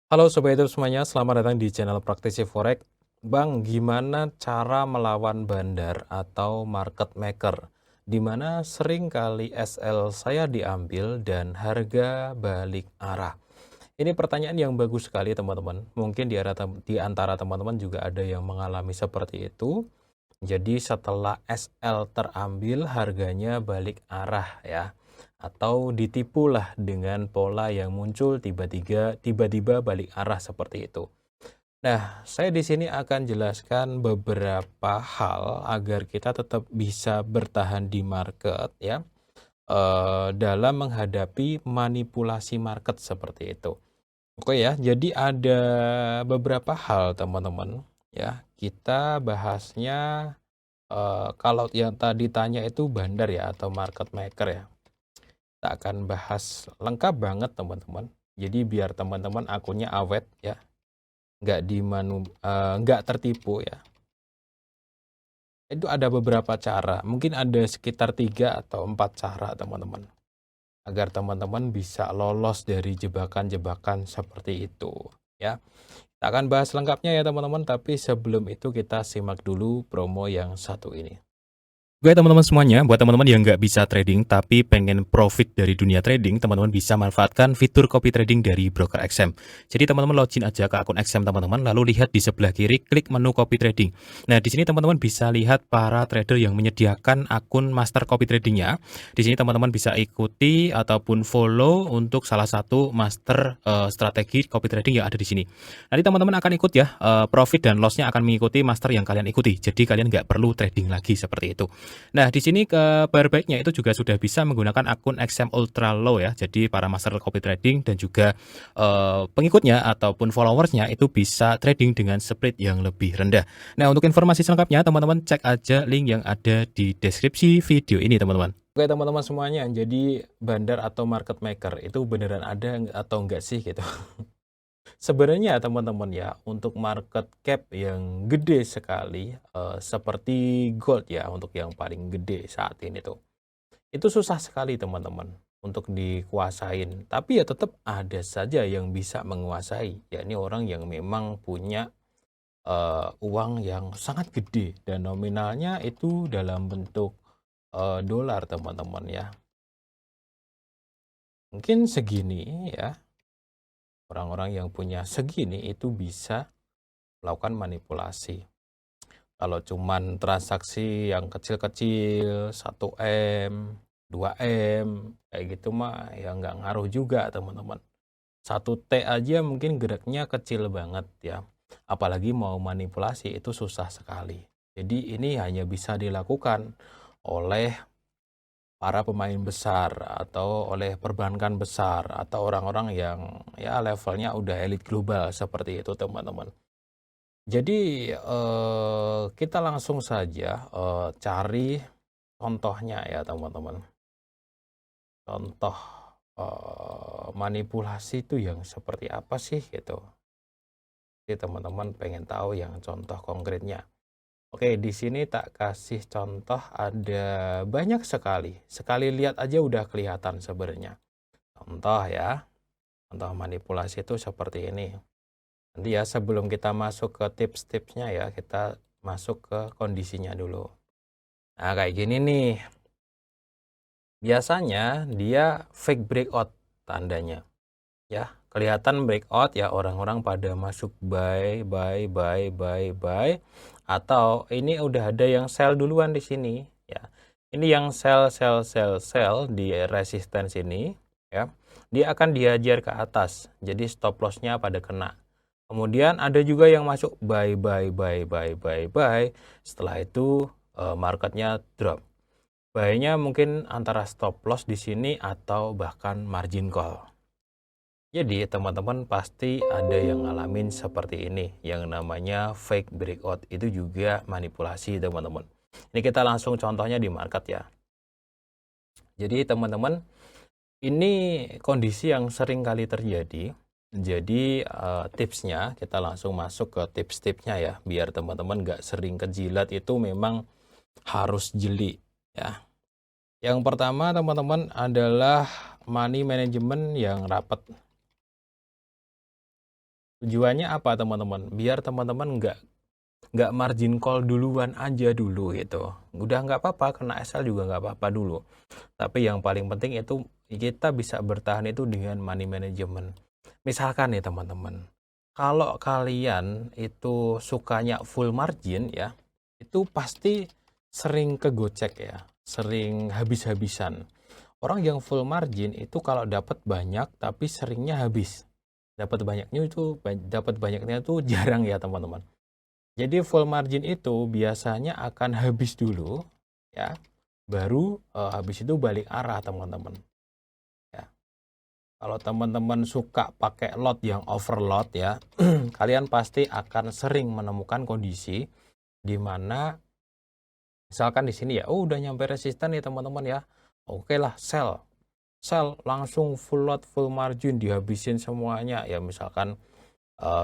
Halo Sobat Trader semuanya, selamat datang di channel Praktisi Forex. Bang, gimana cara melawan bandar atau market maker? Di mana sering kali SL saya diambil dan harga balik arah. Ini pertanyaan yang bagus sekali teman-teman. Mungkin di antara teman-teman juga ada yang mengalami seperti itu. Jadi setelah SL terambil harganya balik arah ya. Atau ditipulah dengan pola yang muncul tiba-tiba balik arah seperti itu. Nah, saya di sini akan jelaskan beberapa hal agar kita tetap bisa bertahan di market ya, dalam menghadapi manipulasi market seperti itu. Oke ya, jadi ada beberapa hal teman-teman ya. Kita bahasnya kalau yang tadi tanya itu bandar ya atau market maker ya. Kita akan bahas lengkap banget teman-teman. Jadi biar teman-teman akunnya awet ya, nggak tertipu ya. Itu ada beberapa cara, mungkin ada sekitar 3 atau 4 cara teman-teman. Agar teman-teman bisa lolos dari jebakan-jebakan seperti itu ya. Kita akan bahas lengkapnya ya teman-teman, tapi sebelum itu kita simak dulu promo yang satu ini. Oke teman-teman semuanya, buat teman-teman yang nggak bisa trading tapi pengen profit dari dunia trading, teman-teman bisa manfaatkan fitur copy trading dari broker XM. Jadi teman-teman login aja ke akun XM teman-teman, lalu lihat di sebelah kiri, klik menu copy trading. Nah di sini teman-teman bisa lihat para trader yang menyediakan akun master copy tradingnya. Di sini teman-teman bisa ikuti ataupun follow untuk salah satu master strategi copy trading yang ada di sini. Nanti teman-teman akan ikut ya, profit dan lossnya akan mengikuti master yang kalian ikuti. Jadi kalian nggak perlu trading lagi seperti itu. Nah, di sini kabar baiknya itu juga sudah bisa menggunakan akun XM Ultra Low ya. Jadi para master copy trading dan juga pengikutnya ataupun followersnya itu bisa trading dengan split yang lebih rendah. Nah, untuk informasi selengkapnya teman-teman cek aja link yang ada di deskripsi video ini teman-teman. Oke teman-teman semuanya, jadi bandar atau market maker itu beneran ada atau enggak sih gitu? Sebenarnya teman-teman ya, untuk market cap yang gede sekali, seperti gold ya, untuk yang paling gede saat ini tuh, itu susah sekali teman-teman untuk dikuasain. Tapi ya tetap ada saja yang bisa menguasai, yakni orang yang memang punya uang yang sangat gede dan nominalnya itu dalam bentuk dolar teman-teman ya. Mungkin segini ya, orang-orang yang punya segini itu bisa melakukan manipulasi. Kalau cuman transaksi yang kecil-kecil 1 M, 2 M, kayak gitu mah ya nggak ngaruh juga teman-teman. 1 T aja mungkin geraknya kecil banget ya. Apalagi mau manipulasi itu susah sekali. Jadi ini hanya bisa dilakukan oleh para pemain besar atau oleh perbankan besar atau orang-orang yang ya levelnya udah elit global seperti itu teman-teman. Jadi, kita langsung saja, cari contohnya ya teman-teman. Contoh, manipulasi itu yang seperti apa sih gitu. Jadi teman-teman pengen tahu yang contoh konkretnya. Oke, di sini tak kasih contoh ada banyak sekali. Sekali lihat aja udah kelihatan sebenarnya. Contoh ya, contoh manipulasi itu seperti ini. Nanti ya sebelum kita masuk ke tips-tipsnya ya, kita masuk ke kondisinya dulu. Nah, kayak gini nih. Biasanya dia fake breakout tandanya. Ya, kelihatan breakout ya orang-orang pada masuk buy. Atau ini udah ada yang sell duluan di sini ya. Ini yang sell di resistance ini ya. Dia akan diajar ke atas. Jadi stop loss-nya pada kena. Kemudian ada juga yang masuk buy. Setelah itu marketnya drop. Buy-nya mungkin antara stop loss di sini atau bahkan margin call. Jadi teman-teman pasti ada yang ngalamin seperti ini, yang namanya fake breakout. Itu juga manipulasi teman-teman. Ini kita langsung contohnya di market ya. Jadi teman-teman, ini kondisi yang sering kali terjadi. Jadi tipsnya kita langsung masuk ke tips-tipsnya ya, biar teman-teman nggak sering kejilat itu memang harus jeli ya. Yang pertama teman-teman adalah money management yang rapat. Tujuannya apa teman-teman? Biar teman-teman nggak margin call duluan aja dulu gitu. Udah nggak apa-apa, kena SL juga nggak apa-apa dulu. Tapi yang paling penting itu kita bisa bertahan itu dengan money management. Misalkan nih teman-teman, kalau kalian itu sukanya full margin ya, itu pasti sering kegocek ya, sering habis-habisan. Orang yang full margin itu kalau dapat banyak tapi seringnya habis. Dapat banyaknya itu jarang ya teman-teman. Jadi full margin itu biasanya akan habis dulu ya, baru habis itu balik arah teman-teman. Ya. Kalau teman-teman suka pakai lot yang overload ya, kalian pasti akan sering menemukan kondisi di mana misalkan di sini ya, udah nyampe resisten nih teman-teman ya. Oke lah, sell langsung full lot full margin dihabisin semuanya ya, misalkan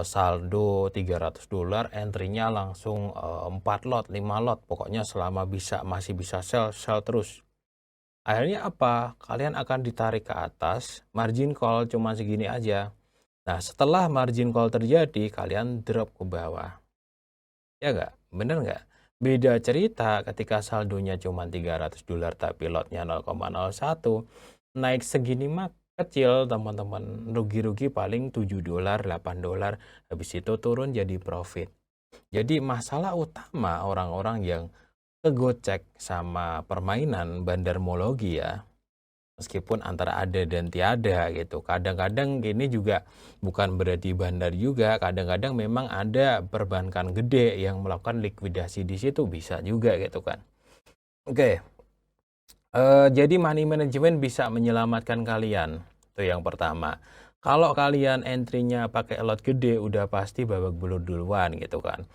saldo $300, entry-nya langsung 4 lot, 5 lot, pokoknya selama masih bisa sell terus. Akhirnya apa? Kalian akan ditarik ke atas, margin call cuma segini aja. Nah, setelah margin call terjadi, kalian drop ke bawah. Ya nggak? Bener nggak? Beda cerita ketika saldonya cuma $300 tapi lotnya 0,01, naik segini mah kecil teman-teman, rugi-rugi paling $7, $8, habis itu turun jadi profit. Jadi masalah utama orang-orang yang kegocek sama permainan bandarmologi ya, meskipun antara ada dan tiada gitu. Kadang-kadang ini juga bukan berarti bandar juga, kadang-kadang memang ada perbankan gede yang melakukan likuidasi di situ, bisa juga gitu kan. Oke. Jadi money management bisa menyelamatkan kalian. Itu yang pertama. Kalau kalian entry-nya pakai lot gede, udah pasti babak belur duluan gitu kan.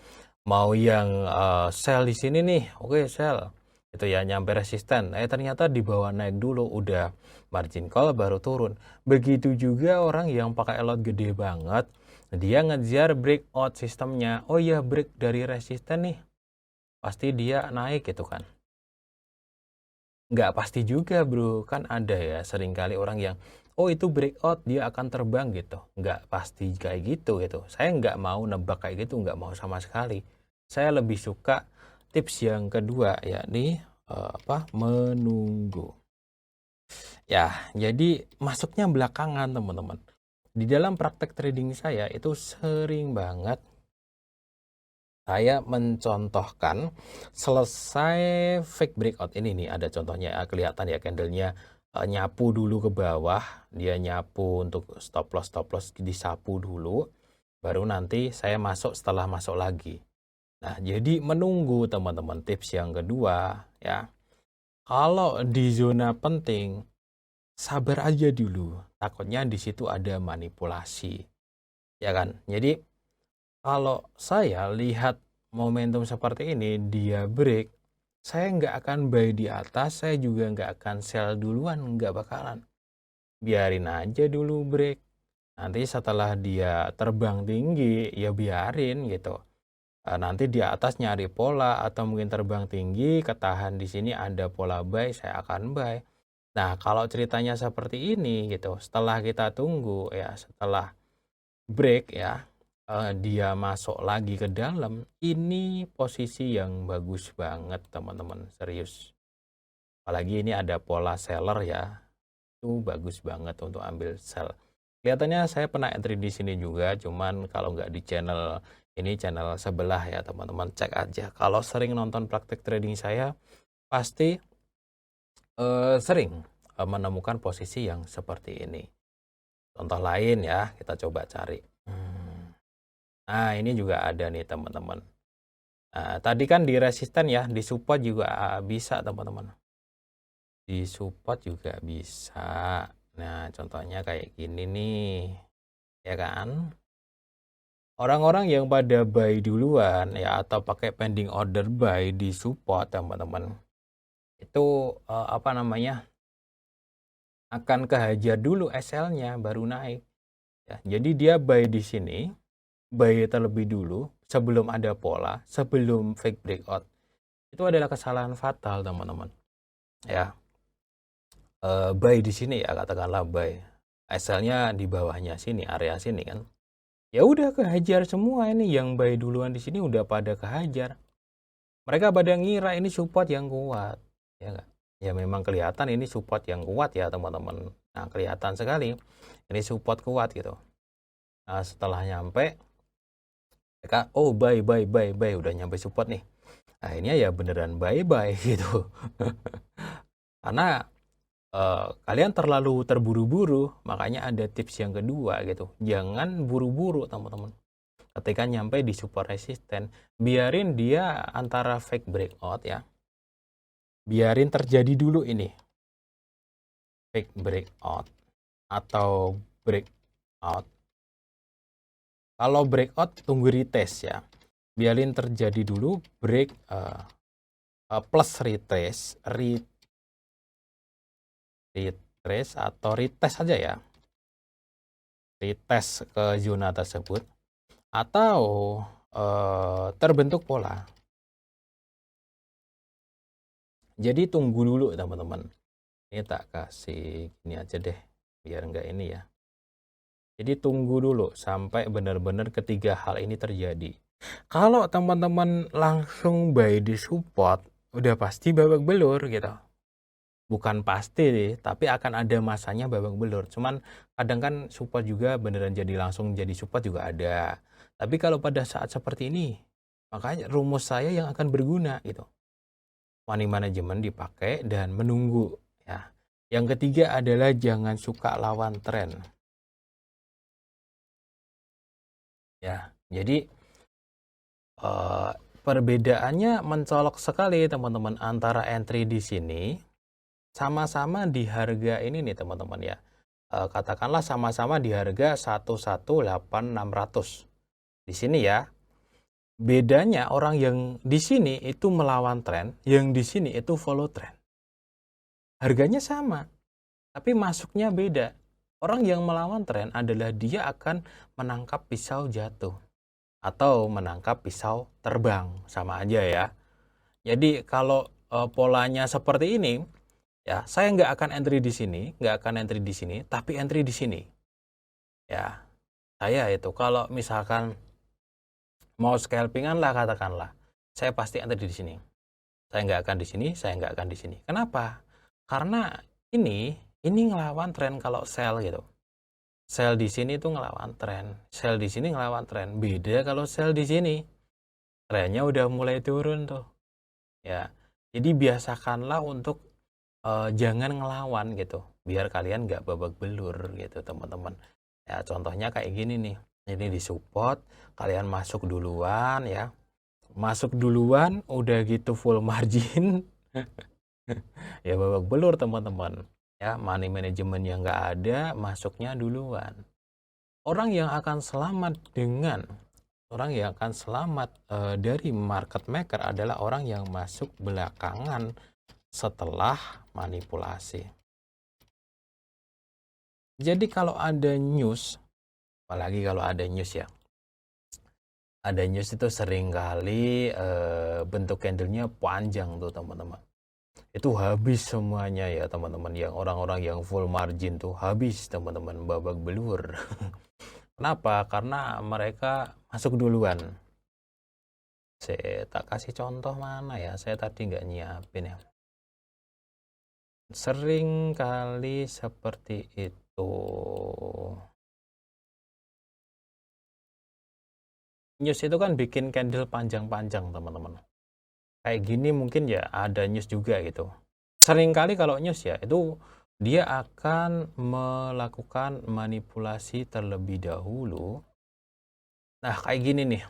Mau yang sell di sini nih, oke sell. Itu ya nyampe resisten. Ternyata di bawah naik dulu, udah margin call baru turun. Begitu juga orang yang pakai lot gede banget, dia ngejar breakout sistemnya. Oh ya, break dari resisten nih, pasti dia naik gitu kan. Nggak pasti juga bro, kan ada ya seringkali orang yang oh itu breakout dia akan terbang gitu. Nggak pasti kayak gitu gitu. Saya nggak mau nebak kayak gitu, nggak mau sama sekali. Saya lebih suka tips yang kedua yakni menunggu. Ya, jadi masuknya belakangan teman-teman. Di dalam praktek trading saya itu sering banget saya mencontohkan selesai fake breakout ini nih, ada contohnya kelihatan ya candlenya nyapu dulu ke bawah, dia nyapu untuk stop loss disapu dulu, baru nanti saya masuk setelah masuk lagi. Nah, jadi menunggu teman-teman, tips yang kedua ya. Kalau di zona penting, sabar aja dulu. Takutnya di situ ada manipulasi. Ya kan? Jadi kalau saya lihat momentum seperti ini, dia break, saya nggak akan buy di atas, saya juga nggak akan sell duluan, nggak bakalan. Biarin aja dulu break. Nanti setelah dia terbang tinggi, ya biarin gitu. Nanti di atas nyari pola atau mungkin terbang tinggi, ketahan di sini ada pola buy, saya akan buy. Nah, kalau ceritanya seperti ini gitu, setelah kita tunggu ya, setelah break ya, dia masuk lagi ke dalam, ini posisi yang bagus banget teman-teman, serius. Apalagi ini ada pola seller ya, itu bagus banget untuk ambil sell. Kelihatannya saya pernah entry di sini juga, cuman kalau nggak di channel ini, channel sebelah ya teman-teman, cek aja. Kalau sering nonton praktek trading saya, pasti sering menemukan posisi yang seperti ini. Contoh lain ya, kita coba cari. Nah, ini juga ada nih teman-teman. Nah, tadi kan di resisten ya, di support juga bisa teman-teman. Di support juga bisa. Nah, contohnya kayak gini nih. Ya kan? Orang-orang yang pada buy duluan ya atau pakai pending order buy di support teman-teman. Itu apa namanya? Akan kehajar dulu SL-nya baru naik. Ya, jadi dia buy di sini, buy terlebih dulu sebelum ada pola, sebelum fake breakout. Itu adalah kesalahan fatal teman-teman. Ya, buy di sini ya, katakanlah buy SL-nya di bawahnya sini, area sini kan. Ya udah kehajar semua ini yang buy duluan di sini udah pada kehajar. Mereka pada ngira ini support yang kuat, ya nggak? Ya memang kelihatan ini support yang kuat ya teman-teman. Nah kelihatan sekali ini support kuat gitu. Nah setelah nyampe, mereka oh buy udah nyampe support nih. Akhirnya ya beneran buy gitu. Karena kalian terlalu terburu-buru, makanya ada tips yang kedua gitu. Jangan buru-buru teman-teman. Ketika nyampe di support resisten, biarin dia antara fake breakout ya. Biarin terjadi dulu ini. Fake breakout atau breakout. Kalau breakout tunggu retest ya. Biarin terjadi dulu break plus retest, retrace atau retest saja ya. Retest ke zona tersebut atau terbentuk pola. Jadi tunggu dulu teman-teman. Ini tak kasih gini aja deh biar enggak ini ya. Jadi tunggu dulu sampai benar-benar ketiga hal ini terjadi. Kalau teman-teman langsung buy di support, udah pasti babak belur gitu. Bukan pasti, tapi akan ada masanya babak belur. Cuman kadang kan support juga beneran jadi langsung jadi support juga ada. Tapi kalau pada saat seperti ini, makanya rumus saya yang akan berguna gitu. Money management dipakai dan menunggu ya. Yang ketiga adalah jangan suka lawan tren. Ya, jadi perbedaannya mencolok sekali teman-teman antara entry di sini sama-sama di harga ini nih teman-teman ya. Katakanlah sama-sama di harga 118.600. Di sini ya. Bedanya orang yang di sini itu melawan tren, yang di sini itu follow tren. Harganya sama, tapi masuknya beda. Orang yang melawan tren adalah dia akan menangkap pisau jatuh atau menangkap pisau terbang, sama aja ya. Jadi kalau polanya seperti ini, ya saya nggak akan entry di sini, nggak akan entry di sini, tapi entry di sini. Ya, saya itu kalau misalkan mau scalpingan lah katakanlah, saya pasti entry di sini. Saya nggak akan di sini, saya nggak akan di sini. Kenapa? Karena ini ngelawan tren kalau sell gitu. Sell di sini tuh ngelawan tren, sell di sini ngelawan tren. Beda kalau sell di sini, trennya udah mulai turun tuh. Ya, jadi biasakanlah untuk jangan ngelawan gitu, biar kalian nggak babak belur gitu teman-teman. Ya contohnya kayak gini nih, ini di support, kalian masuk duluan ya, masuk duluan, udah gitu full margin, ya babak belur teman-teman. Ya money management yang nggak ada, masuknya duluan. Orang yang akan selamat dari market maker adalah orang yang masuk belakangan setelah manipulasi. Jadi kalau ada news, apalagi kalau ada news ya, ada news itu seringkali bentuk candlenya panjang tuh teman-teman. Itu habis semuanya ya teman-teman, yang orang-orang yang full margin tuh habis teman-teman, babak belur. Kenapa? Karena mereka masuk duluan. Saya tak kasih contoh mana ya, saya tadi nggak nyiapin ya. Sering kali seperti itu. News itu kan bikin candle panjang-panjang teman-teman. Kayak gini mungkin ya ada news juga gitu. Sering kali kalau news ya itu dia akan melakukan manipulasi terlebih dahulu. Nah kayak gini nih,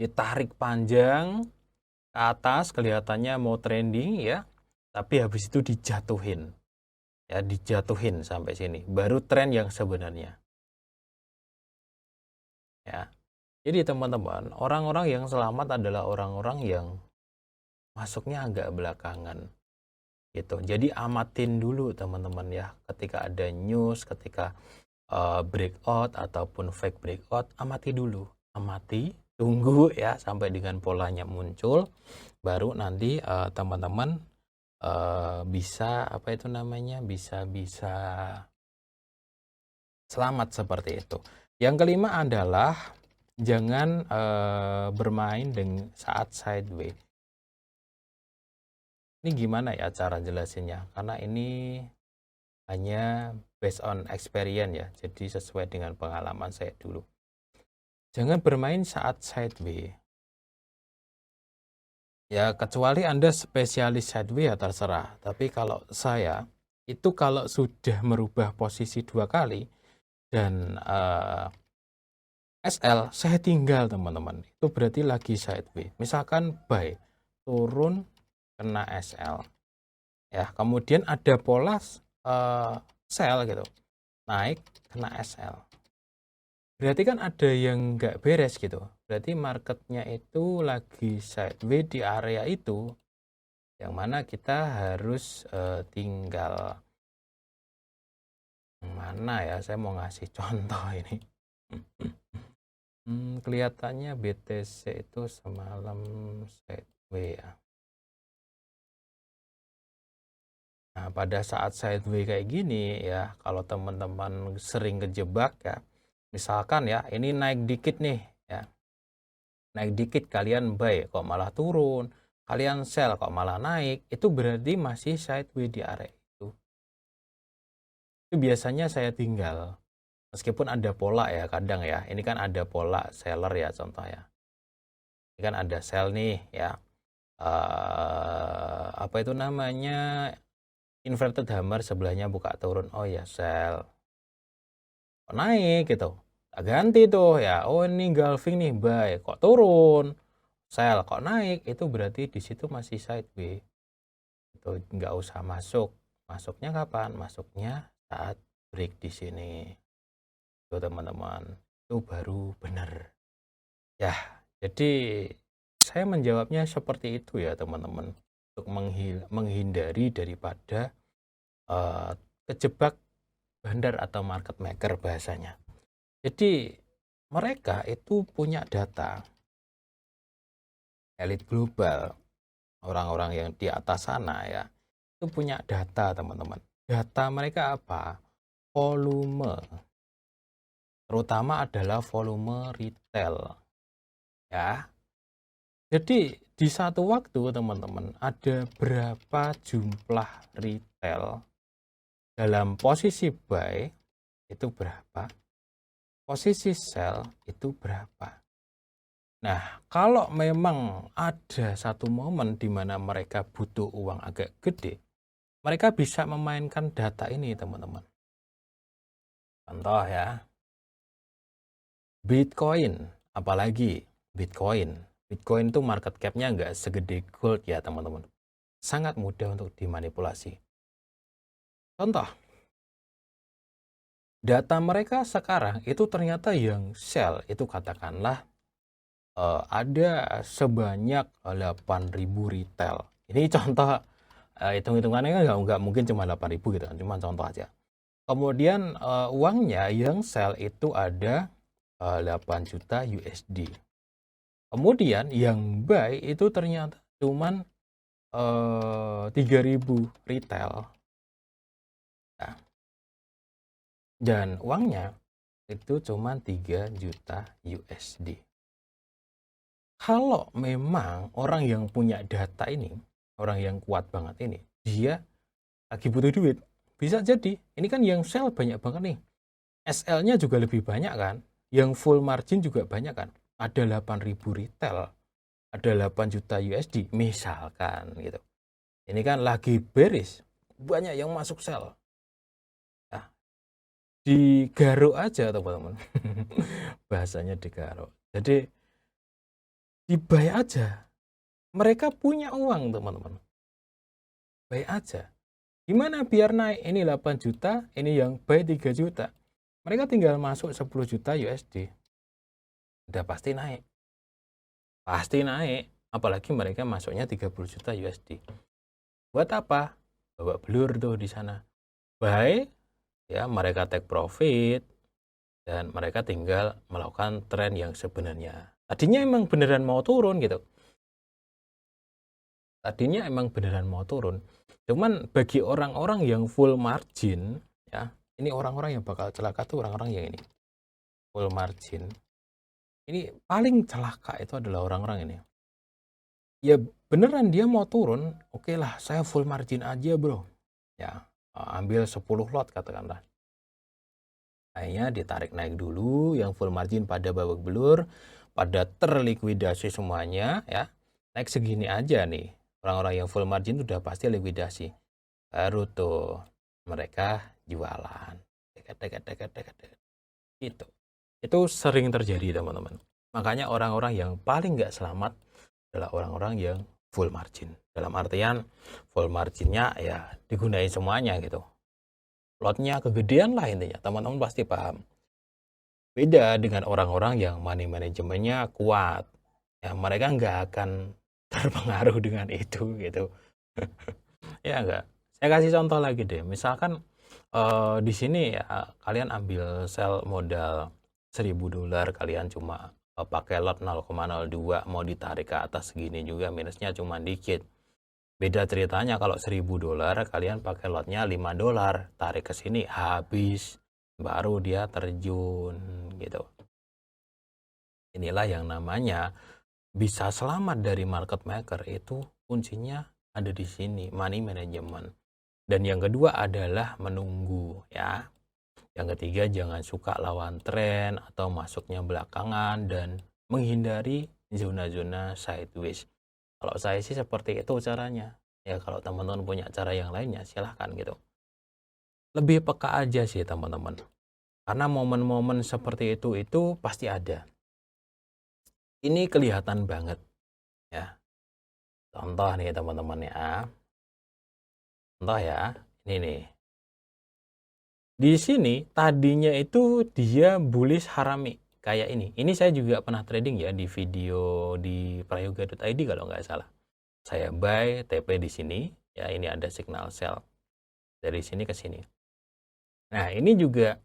ditarik panjang ke atas kelihatannya mau trending ya, tapi habis itu dijatuhin. Ya dijatuhin sampai sini, baru tren yang sebenarnya. Ya. Jadi teman-teman, orang-orang yang selamat adalah orang-orang yang masuknya agak belakangan. Gitu. Jadi amatin dulu teman-teman ya, ketika ada news, ketika breakout ataupun fake breakout, amati dulu. Amati, tunggu ya sampai dengan polanya muncul, baru nanti teman-teman bisa apa itu namanya? Bisa selamat seperti itu. Yang kelima adalah jangan bermain dengan saat sideways. Ini gimana ya cara jelasinnya? Karena ini hanya based on experience ya, jadi sesuai dengan pengalaman saya dulu. Jangan bermain saat sideways. Ya, kecuali Anda spesialis sideways ya terserah. Tapi kalau saya, itu kalau sudah merubah posisi 2 kali dan SL, saya tinggal teman-teman. Itu berarti lagi sideways. Misalkan buy, turun kena SL. Ya, kemudian ada pola sell gitu. Naik kena SL. Berarti kan ada yang nggak beres gitu. Berarti marketnya itu lagi sideways di area itu, yang mana kita harus tinggal. Mana ya, saya mau ngasih contoh ini. Kelihatannya BTC itu semalam sideways ya. Nah, pada saat sideways kayak gini ya, kalau teman-teman sering kejebak ya, misalkan ya, ini naik dikit nih ya. Naik dikit kalian buy kok malah turun, kalian sell kok malah naik, itu berarti masih sideways di area itu. Itu biasanya saya tinggal. Meskipun ada pola ya kadang ya. Ini kan ada pola seller ya contoh ya. Ini kan ada sell nih ya. Apa itu namanya? Inverted hammer, sebelahnya buka turun. Oh ya, sell. Kok naik gitu. Ganti tuh ya. Oh ini engulfing nih, buy. Kok turun? Sell. Kok naik? Itu berarti di situ masih sideways. Itu nggak usah masuk. Masuknya kapan? Masuknya saat break di sini. Tuh teman-teman. Itu baru benar. Ya, jadi saya menjawabnya seperti itu ya teman-teman. Untuk menghindari daripada kejebak bandar atau market maker bahasanya. Jadi mereka itu punya data, elit global, orang-orang yang di atas sana ya, itu punya data teman-teman. Data mereka apa? Volume, terutama adalah volume retail ya. Jadi di satu waktu teman-teman ada berapa jumlah retail dalam posisi buy itu berapa, posisi sell itu berapa. Nah, kalau memang ada satu momen di mana mereka butuh uang agak gede, mereka bisa memainkan data ini teman-teman. Contoh ya, Bitcoin, apalagi Bitcoin. Bitcoin itu market cap-nya nggak segede gold ya teman-teman. Sangat mudah untuk dimanipulasi. Contoh, data mereka sekarang itu ternyata yang sell itu katakanlah ada sebanyak 8.000 retail. Ini contoh, hitung-hitungannya nggak mungkin cuma 8.000 gitu kan, cuma contoh aja. Kemudian uangnya yang sell itu ada 8 juta USD. Kemudian yang buy itu ternyata cuman 3.000 retail. Nah, dan uangnya itu cuma 3 juta USD. Kalau memang orang yang punya data ini, orang yang kuat banget ini, dia lagi butuh duit, bisa jadi. Ini kan yang sell banyak banget nih. SL-nya juga lebih banyak kan. Yang full margin juga banyak kan. Ada 8.000 retail, ada 8 juta USD misalkan gitu. Ini kan lagi bearish, banyak yang masuk sell. Ya, digaruk aja teman-teman. Bahasanya digaruk. Jadi dibuy aja. Mereka punya uang teman-teman. Buy aja. Gimana biar naik? Ini 8 juta, ini yang buy 3 juta. Mereka tinggal masuk 10 juta USD. Udah pasti naik. Pasti naik. Apalagi mereka masuknya 30 juta USD. Buat apa? Bawa blur tuh di sana. Buy, ya mereka take profit, dan mereka tinggal melakukan tren yang sebenarnya. Tadinya emang beneran mau turun gitu. Tadinya emang beneran mau turun. Cuman bagi orang-orang yang full margin, ya, ini orang-orang yang bakal celaka tuh orang-orang yang ini. full margin, ini paling celaka itu adalah orang-orang ini. Ya beneran dia mau turun, oke lah saya full margin aja bro. Ya, ambil 10 lot katakanlah. Akhirnya ditarik naik dulu, yang full margin pada babak belur, pada terlikuidasi semuanya ya. Naik segini aja nih. Orang-orang yang full margin udah pasti likuidasi. Baru tuh mereka jualan. Gitu. Itu sering terjadi teman-teman. Makanya orang-orang yang paling nggak selamat adalah orang-orang yang full margin. Dalam artian full marginnya ya digunain semuanya gitu. Lotnya kegedean lah intinya, teman-teman pasti paham. Beda dengan orang-orang yang money manajemennya kuat. Ya mereka nggak akan terpengaruh dengan itu gitu. Ya enggak. Saya kasih contoh lagi deh. Misalkan di sini ya kalian ambil sell modal $1.000, kalian cuma pakai lot 0,02, mau ditarik ke atas segini juga minusnya cuma dikit. Beda ceritanya kalau $1.000 kalian pakai lotnya $5, tarik ke sini habis, baru dia terjun gitu. Inilah yang namanya bisa selamat dari market maker, itu kuncinya ada di sini, money management. Dan yang kedua adalah menunggu ya. Yang ketiga jangan suka lawan tren atau masuknya belakangan dan menghindari zona-zona sideways. Kalau saya sih seperti itu caranya. Ya kalau teman-teman punya cara yang lainnya silahkan gitu. Lebih peka aja sih teman-teman. Karena momen-momen seperti itu pasti ada. Ini kelihatan banget ya. Contoh nih teman-teman ya. Contoh ya, ini nih. Di sini tadinya itu dia bullish harami kayak ini. Ini saya juga pernah trading ya di video di prayoga.id kalau nggak salah. Saya buy TP di sini, ya ini ada signal sell dari sini ke sini. Nah ini juga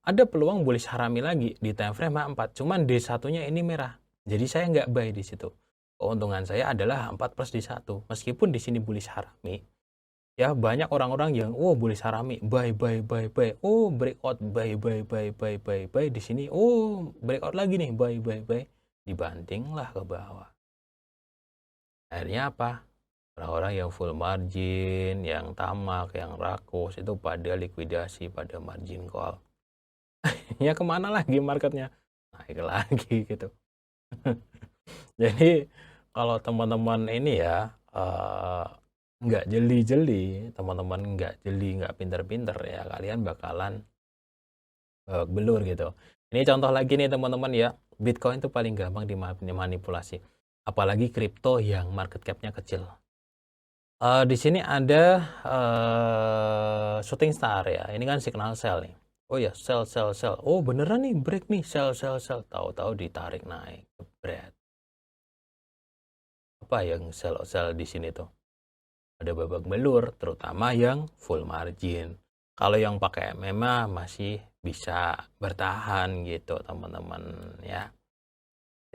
ada peluang bullish harami lagi di time frame 4, cuman D1-nya ini merah. Jadi saya nggak buy di situ. Keuntungan saya adalah 4 plus D1. Meskipun di sini bullish harami, ya banyak orang-orang yang bullish harami, buy. Oh, breakout, buy. Di sini, breakout lagi nih, buy. Dibantinglah ke bawah. Akhirnya apa? Orang-orang yang full margin, yang tamak, yang rakus, itu pada likuidasi, pada margin call. Ya kemana lagi marketnya? Naik lagi gitu. Jadi kalau teman-teman ini ya nggak jeli-jeli, teman-teman nggak jeli, nggak pinter-pinter ya, kalian bakalan belur gitu. Ini contoh lagi nih teman-teman ya, Bitcoin itu paling gampang dimanipulasi. Apalagi kripto yang market cap-nya kecil. Di sini ada shooting star ya, ini kan signal sell nih. Oh ya, sell. Oh beneran nih, break nih, sell. Tahu-tahu ditarik naik, jebret. Apa yang sell di sini tuh? Ada babak belur, terutama yang full margin. Kalau yang pakai MMA masih bisa bertahan gitu teman-teman ya.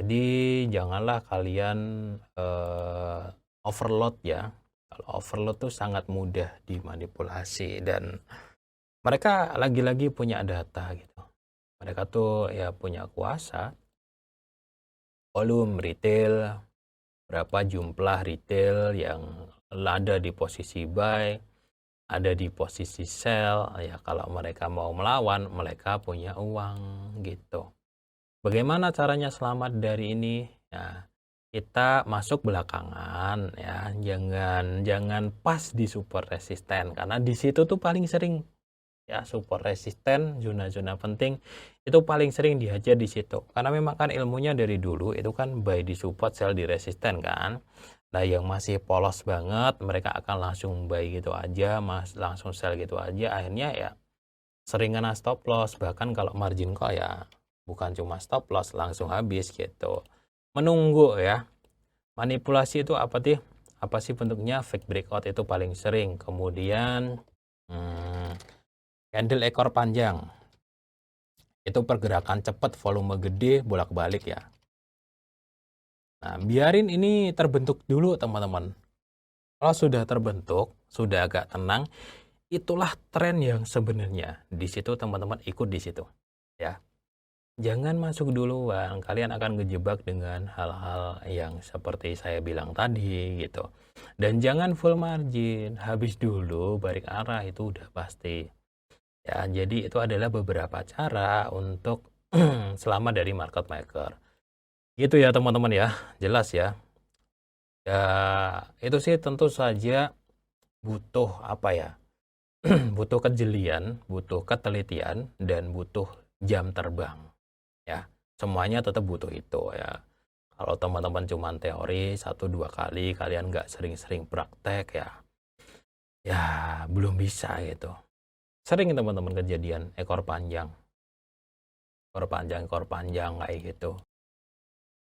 Jadi janganlah kalian overload ya. Kalau overload tuh sangat mudah dimanipulasi dan mereka lagi-lagi punya data gitu. Mereka tuh ya punya kuasa, volume retail, berapa jumlah retail yang ada di posisi buy, ada di posisi sell. Ya kalau mereka mau melawan, mereka punya uang gitu. Bagaimana caranya selamat dari ini? Ya, kita masuk belakangan ya, jangan pas di support resisten, karena di situ tuh paling sering ya support resisten, zona-zona penting itu paling sering dihajar di situ. Karena memang kan ilmunya dari dulu itu kan buy di support, sell di resisten kan. Nah yang masih polos banget mereka akan langsung buy gitu aja, langsung sell gitu aja, akhirnya ya sering kena stop loss. Bahkan kalau margin call ya bukan cuma stop loss, langsung habis gitu. Menunggu ya. Manipulasi itu apa sih bentuknya? Fake breakout itu paling sering. Kemudian candle ekor panjang. Itu pergerakan cepat, volume gede, bolak-balik ya. Nah, biarin ini terbentuk dulu teman-teman. Kalau sudah terbentuk, sudah agak tenang, itulah tren yang sebenarnya. Di situ teman-teman ikut di situ. Ya. Jangan masuk duluan, kalian akan ngejebak dengan hal-hal yang seperti saya bilang tadi gitu. Dan jangan full margin, habis dulu balik arah itu udah pasti. Ya, jadi itu adalah beberapa cara untuk selamat dari market maker. Gitu ya teman-teman ya, jelas ya. Ya, itu sih tentu saja butuh apa ya? Butuh kejelian, butuh ketelitian, dan butuh jam terbang. Ya, semuanya tetap butuh itu ya. Kalau teman-teman cuma teori 1-2 kali, kalian nggak sering-sering praktek ya belum bisa gitu. Sering teman-teman kejadian ekor panjang kayak gitu.